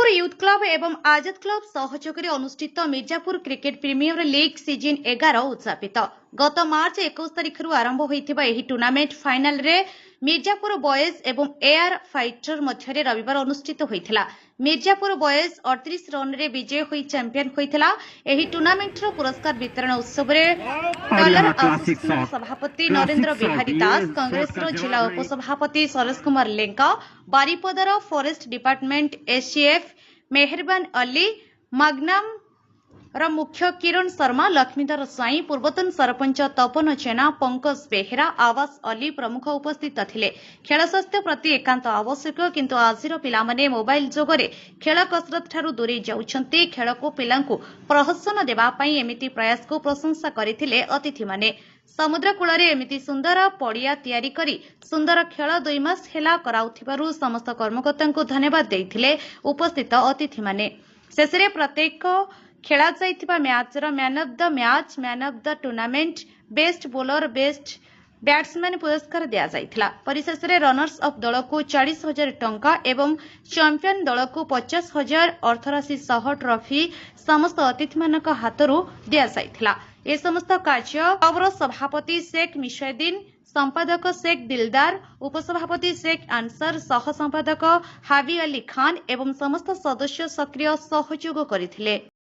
Mirzapur youth club एवं Azad club सहयोगरे अनुष्ठित Mirzapur cricket premier league season 11 उद्यापित गत मार्च 21 तारिख आरंभ होइथिबा एही टूर्नामेंट फाइनल रे मिर्जापुर बॉयज एवं एआर फाइटर मध्य रविवार अनुष्ठित होइथिला। मिर्जापुर बॉयज 38 रन रे विजय होई चैंपियन होइथिला। एही टूर्नामेंट रो पुरस्कार वितरण उत्सव रे कलर एसोसिएशन सभापति नरेंद्र बिहारी दास, कांग्रेस रो जिला उपसभापति सरोज कुमार लेंका, बारिपदार forest department ACF Meherban Ali, मागनाम र मुख्य किरण शर्मा, लक्ष्मीधर स्वाई, पूर्वतन सरपंच तपन जेना, पंकज बेहेरा, आवास अली प्रमुख उपस्थित थिले। खेल स्वास्थ्य प्रति एकांत आवश्यक, किंतु आजिर पिलामाने मोबाइल जोगरे खेल कसरत ठारू दूरे जाउछन्ते। खेल को पिलांकु प्रहसन देबा पई एमिति प्रयास को प्रशंसा करिथिले अतिथि माने। समुद्र कूଳରେ एमिति सुंदर पड़िया तैयारी करी सुंदर खेल 2 मास हेला कराउथिबारु समस्त कर्मकर्तांकु धन्यवाद देइथिले उपस्थित अतिथि माने। शेषरे प्रत्येक खेला जाइथिबा मैच रो man of the match, man of the tournament, best bowler, best batsman पुरस्कार दिया जाइथिला। परिशेष रे रनर्स अफ दल को 40,000 टंका एवं चैंपियन दल को 50,000 अर्थराशि सह ट्रॉफी समस्त अतिथि मानक हातरू दिया जाइथिला। ए समस्त कार्य क्लबर सभापति शेख मिशुद्दीन, संपादक शेख दिलदार, उपसभापति शेख आंसर, सह संपादक हाबी अली खान एवं समस्त सदस्य सक्रिय सहयोग करथिले।